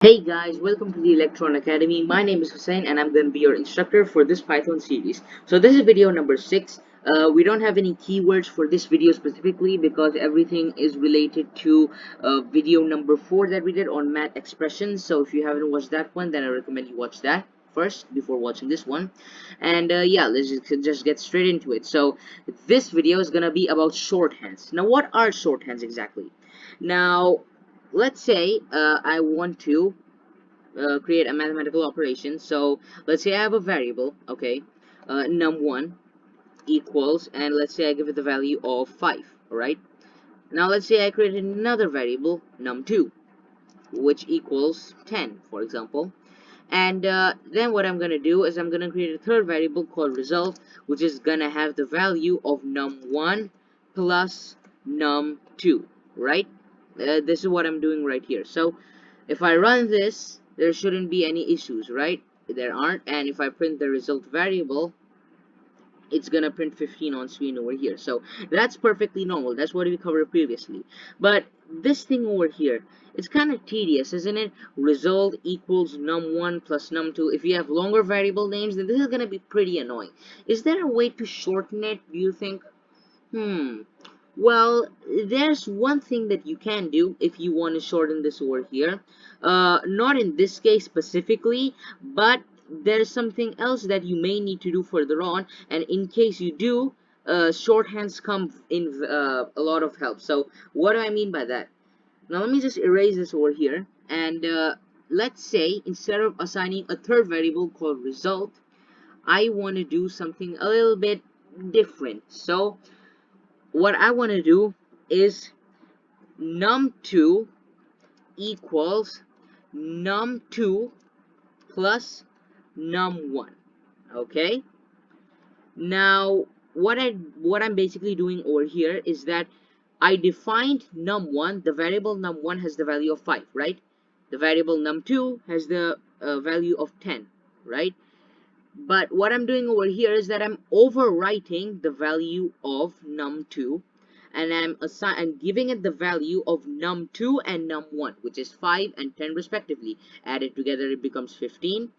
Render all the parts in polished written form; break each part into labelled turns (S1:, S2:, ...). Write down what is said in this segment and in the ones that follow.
S1: Hey guys, welcome to the Electron Academy. My name is Hussein and I'm going to be your instructor for this Python series. So this is video number 6. We don't have any keywords for this video specifically because everything is related to video number 4 that we did on math expressions. So if you haven't watched that one, then I recommend you watch that first before watching this one. And yeah, let's just get straight into it. So this video is going to be about shorthands. Now what are shorthands exactly? Now let's say I want to create a mathematical operation. So let's say I have a variable, okay, num1 equals, and let's say I give it the value of 5. All right, now let's say I created another variable num2 which equals 10, for example. And then what I'm gonna do is I'm gonna create a third variable called result, which is gonna have the value of num1 plus num2, right? This is what I'm doing right here. So if I run this, there shouldn't be any issues, right? There aren't. And if I print the result variable, it's gonna print 15 on screen over here. So that's perfectly normal. That's what we covered previously. But this thing over here, it's kind of tedious, isn't it? Result equals num1 plus num2. If you have longer variable names, then this is gonna be pretty annoying. Is there a way to shorten it, do you think? Well, there's one thing that you can do if you want to shorten this over here. Not in this case specifically, but there's something else that you may need to do further on. And in case you do, shorthands come in a lot of help. So what do I mean by that? Now let me just erase this over here. And let's say instead of assigning a third variable called result, I want to do something a little bit different. So what I want to do is num2 equals num2 plus num1. Okay, now what I'm basically doing over here is that I defined num1. The variable num1 has the value of 5, right? The variable num2 has the value of 10, right? But what I'm doing over here is that I'm overwriting the value of num2, and I'm giving it the value of num2 and num1, which is 5 and 10 respectively. Added together it becomes 15.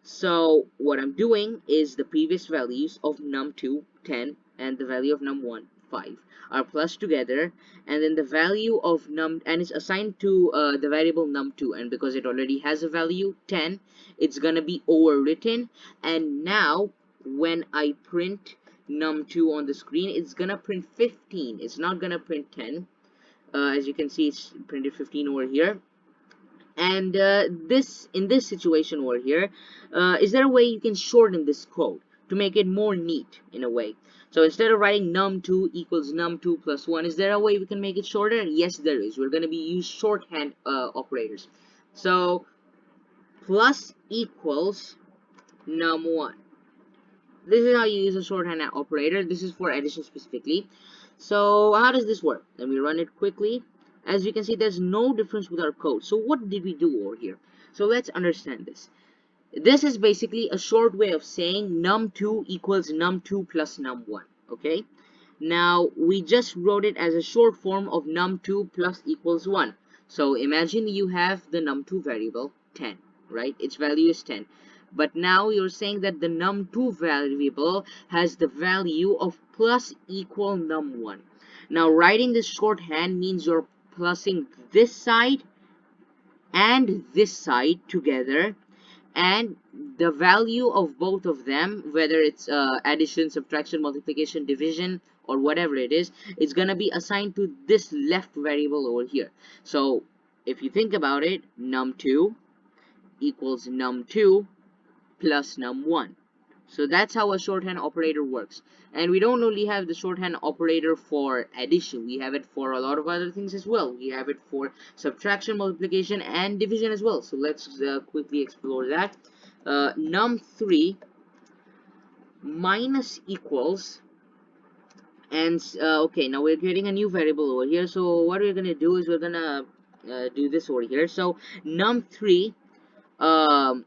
S1: So what I'm doing is the previous values of num2 10 and the value of num1 5 are plus together, and then the value of and it's assigned to the variable num2, and because it already has a value 10, it's gonna be overwritten. And now when I print num2 on the screen, it's gonna print 15. It's not gonna print 10. As you can see, it's printed 15 over here. And in this situation over here, is there a way you can shorten this code to make it more neat in a way? So instead of writing num2 equals num2 plus 1, is there a way we can make it shorter? Yes, there is. We're going to be use shorthand operators. So plus equals num1. This is how you use a shorthand operator. This is for addition specifically. So how does this work? Let me run it quickly. As you can see, there's no difference with our code. So what did we do over here? So let's understand this. This is basically a short way of saying num2 equals num2 plus num1. Okay, now we just wrote it as a short form of num2 plus equals 1. So imagine you have the num2 variable 10, right? Its value is 10. But now you're saying that the num2 variable has the value of plus equal num1. Now writing this shorthand means you're plussing this side and this side together, and the value of both of them, whether it's addition, subtraction, multiplication, division, or whatever it is, it's gonna be assigned to this left variable over here. So if you think about it, num2 equals num2 plus num1. So that's how a shorthand operator works. And we don't only have the shorthand operator for addition, we have it for a lot of other things as well. We have it for subtraction, multiplication, and division as well. So let's quickly explore that. Num3 minus equals, and okay, now we're creating a new variable over here. So what we're gonna do is we're gonna do this over here. So num3 um,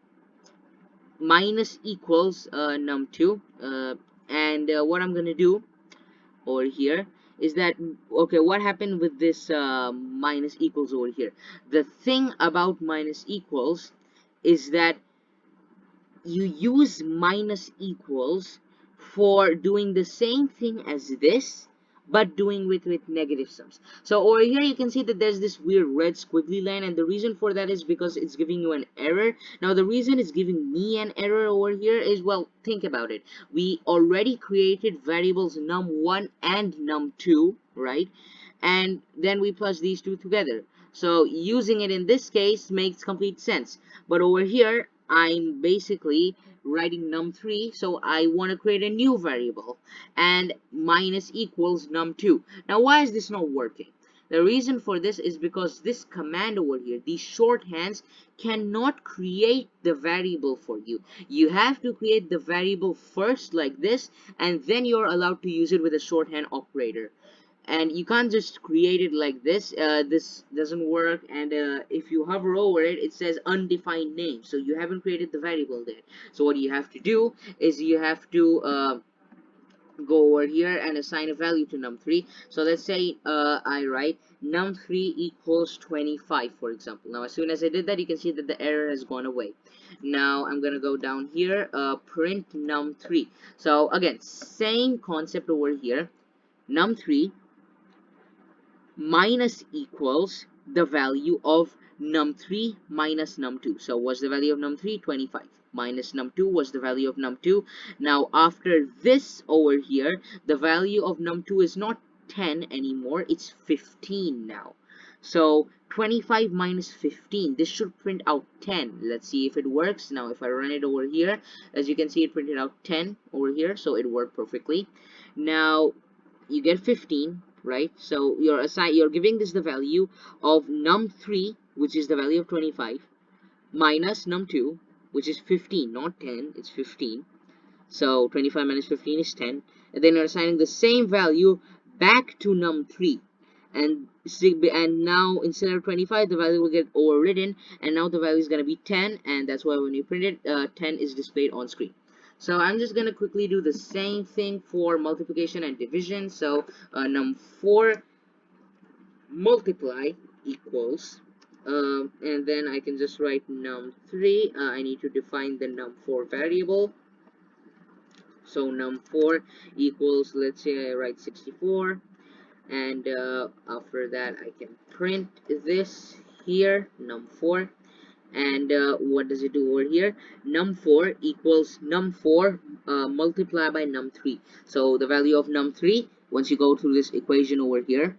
S1: minus equals num2, and what I'm gonna do over here is that, okay, what happened with this minus equals over here? The thing about minus equals is that you use minus equals for doing the same thing as this, but doing with negative sums. So over here you can see that there's this weird red squiggly line, and the reason for that is because it's giving you an error. Now the reason it's giving me an error over here is, well, think about it. We already created variables num1 and num2, right? And then we plus these two together. So using it in this case makes complete sense. But over here, I'm basically writing num3, so I want to create a new variable, and minus equals num2. Now, why is this not working? The reason for this is because this command over here, these shorthands, cannot create the variable for you. You have to create the variable first like this, and then you're allowed to use it with a shorthand operator. And you can't just create it like this. This doesn't work, and if you hover over it, it says undefined name, so you haven't created the variable there. So what you have to do is you have to go over here and assign a value to num3. So let's say I write num3 equals 25, for example. Now as soon as I did that, you can see that the error has gone away. Now I'm gonna go down here, print num3. So again, same concept over here. Num3 minus equals the value of num3 minus num2. So what's the value of num3? 25. Minus num2 was the value of num2. Now after this over here, the value of num2 is not 10 anymore, it's 15 now. So 25 minus 15, this should print out 10. Let's see if it works. Now if I run it over here, as you can see, it printed out 10 over here, so it worked perfectly. Now you get 15, right? So you're giving this the value of num3, which is the value of 25, minus num2, which is 15, not 10, it's 15. So 25 minus 15 is 10, and then you're assigning the same value back to num3, and now instead of 25, the value will get overridden, and now the value is going to be 10, and that's why when you print it, 10 is displayed on screen. So I'm just going to quickly do the same thing for multiplication and division. So num4 multiply equals, and then I can just write num3. I need to define the num4 variable. So num4 equals, let's say I write 64, and after that I can print this here, num4. And what does it do over here? Num4 equals num4 multiplied by num3. So the value of num3, once you go through this equation over here,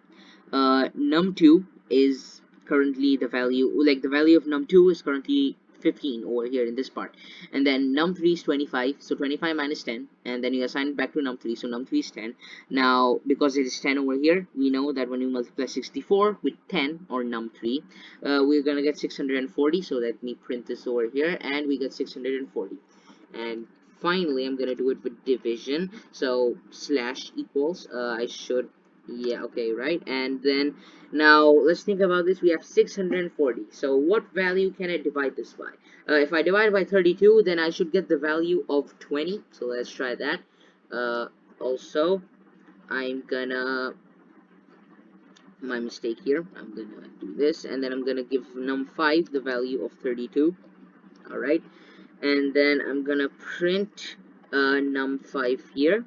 S1: num2 is currently the value, like the value of num2 is currently 15 over here in this part, and then num3 is 25, so 25 minus 10, and then you assign it back to num3, so num3 is 10. Now because it is 10 over here, we know that when you multiply 64 with 10, or num3, we're gonna get 640. So let me print this over here, and we get 640. And finally I'm gonna do it with division, so slash equals, I should, yeah, okay, right. And then now let's think about this. We have 640, so what value can I divide this by? If I divide by 32, then I should get the value of 20. So let's try that. Also, I'm gonna, my mistake here, I'm gonna do this, and then I'm gonna give num5 the value of 32. All right, and then I'm gonna print num5 here,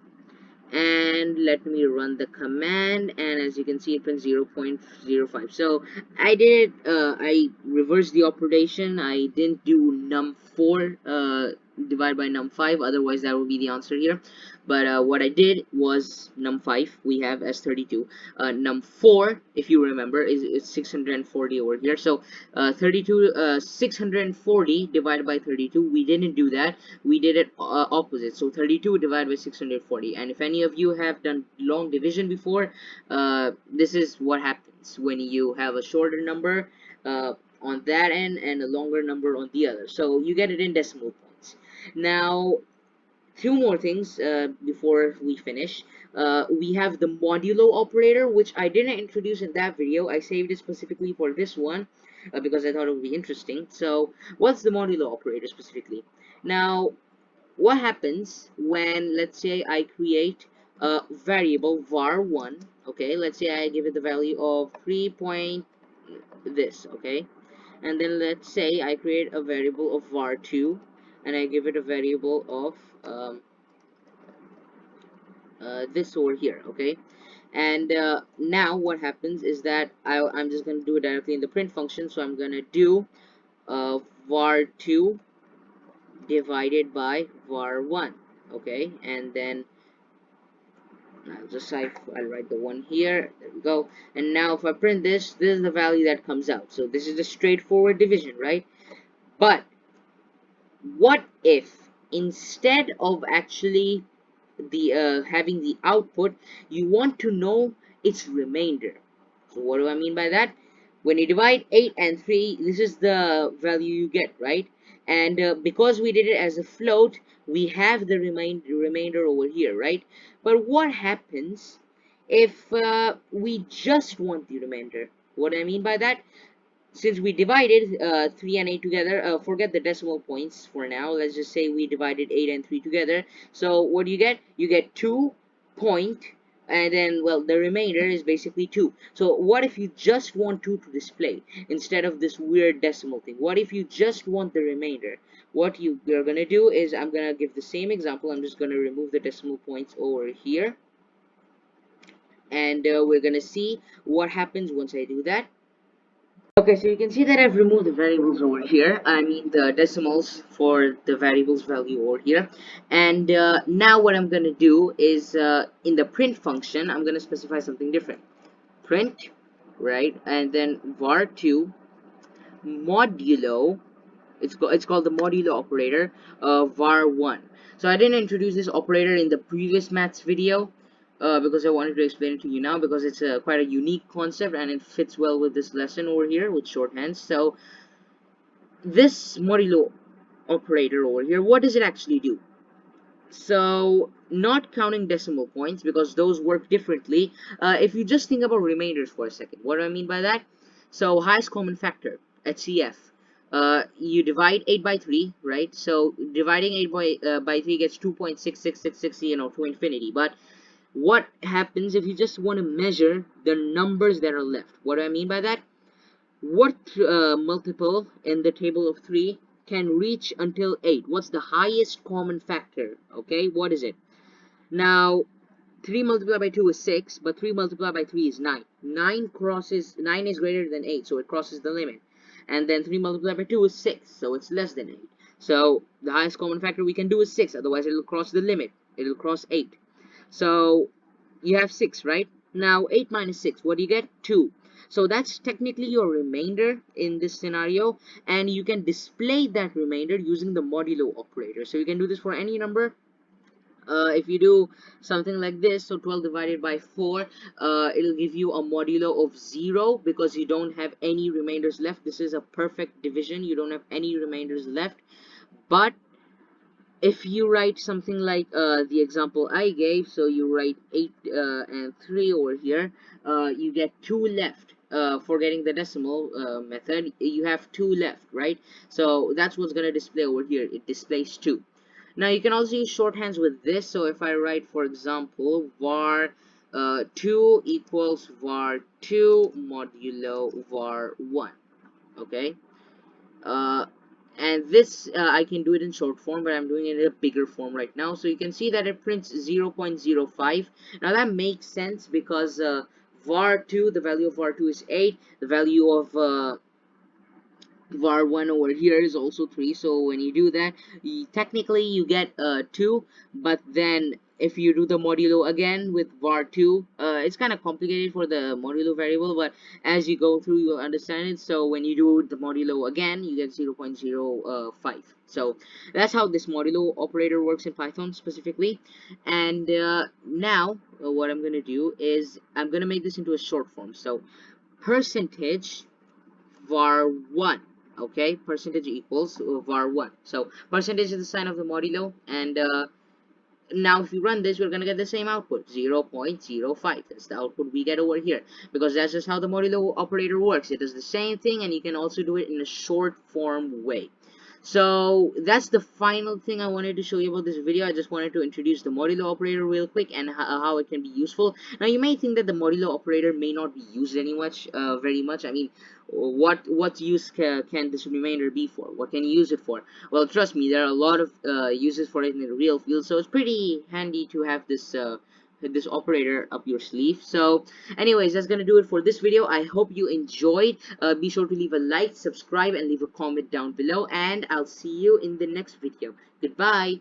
S1: and let me run the command, and as you can see, it prints 0.05. so I did I reversed the operation. I didn't do num4 divide by num5, otherwise that would be the answer here. But what I did was num5 we have as 32, num4, if you remember, is 640 over here. So 640 divided by 32, we didn't do that, we did it opposite. So 32 divided by 640. And if any of you have done long division before, this is what happens when you have a shorter number on that end and a longer number on the other. So you get it in decimal points. Now, two more things before we finish. We have the modulo operator, which I didn't introduce in that video. I saved it specifically for this one because I thought it would be interesting. So what's the modulo operator specifically? Now, what happens when, let's say, I create a variable var1, Okay, let's say I give it the value of 3 point this. Okay, and then let's say I create a variable of var2 and I give it a variable of this over here. Okay, and now what happens is that I'm just going to do it directly in the print function. So I'm going to do var2 divided by var1. Okay, and then I'll write the 1 here. There we go. And now if I print this, this is the value that comes out. So this is a straightforward division, right? But what if instead of actually the having the output, you want to know its remainder? So what do I mean by that? When you divide 8 and 3, this is the value you get, right? And because we did it as a float, we have the remainder over here, right? But what happens if we just want the remainder? What I mean by that, since we divided 3 and 8 together, forget the decimal points for now. Let's just say we divided 8 and 3 together. So what do you get? You get 2 point, and then, well, the remainder is basically 2. So what if you just want 2 to display instead of this weird decimal thing? What if you just want the remainder? What you're going to do is, I'm going to give the same example. I'm just going to remove the decimal points over here. And we're going to see what happens once I do that. Okay, so you can see that I've removed the variables over here. I mean the decimals for the variables value over here. And now what I'm going to do is in the print function, I'm going to specify something different. Print, right? And then var2 modulo, it's called the modulo operator, var1. So I didn't introduce this operator in the previous maths video because I wanted to explain it to you now, because it's quite a unique concept and it fits well with this lesson over here with shorthand. So this modulo operator over here, what does it actually do? So not counting decimal points, because those work differently. If you just think about remainders for a second, what do I mean by that? So highest common factor, HCF, you divide 8 by 3, right? So dividing 8 by 3 gets 2.6666, you know, to infinity. But what happens if you just want to measure the numbers that are left? What do I mean by that? What multiple in the table of 3 can reach until 8? What's the highest common factor? Okay, what is it? Now, 3 multiplied by 2 is 6, but 3 multiplied by 3 is 9. 9 is greater than 8, so it crosses the limit. And then 3 multiplied by 2 is 6, so it's less than 8. So the highest common factor we can do is 6, otherwise it'll cross the limit. It'll cross 8. So you have 6, right? Now 8 minus 6, what do you get? 2. So that's technically your remainder in this scenario, and you can display that remainder using the modulo operator. So you can do this for any number. If you do something like this, so 12 divided by 4, it'll give you a modulo of 0, because you don't have any remainders left. This is a perfect division. You don't have any remainders left. But if you write something like the example I gave, so you write 8 and 3 over here, you get 2 left. Forgetting the decimal method, you have 2 left, right? So that's what's going to display over here. It displays 2. Now you can also use shorthands with this. So if I write, for example, var 2 equals var 2 modulo var 1, okay? Uh, and this I can do it in short form, but I'm doing it in a bigger form right now. So you can see that it prints 0.05. Now that makes sense, because var2, the value of var2 is 8, the value of var1 over here is also 3. So when you do that, technically you get 2, but then if you do the modulo again with var2, it's kind of complicated for the modulo variable, but as you go through you'll understand it. So when you do the modulo again, you get 0.05. So that's how this modulo operator works in Python specifically. And now what I'm going to do is I'm going to make this into a short form. So percentage var1, okay, percentage equals var1. So percentage is the sign of the modulo, and now if you run this, we're gonna get the same output, 0.05. That's the output we get over here, because that's just how the modulo operator works. It does the same thing, and you can also do it in a short form way. So that's the final thing I wanted to show you about this video. I just wanted to introduce the modulo operator real quick and how it can be useful. Now you may think that the modulo operator may not be used very much. I mean, what use can this remainder be for? What can you use it for? Well, trust me, there are a lot of uses for it in the real field, so it's pretty handy to have this operator up your sleeve. So anyways, that's gonna do it for this video. I hope you enjoyed. Be sure to leave a like, subscribe, and leave a comment down below, and I'll see you in the next video. Goodbye.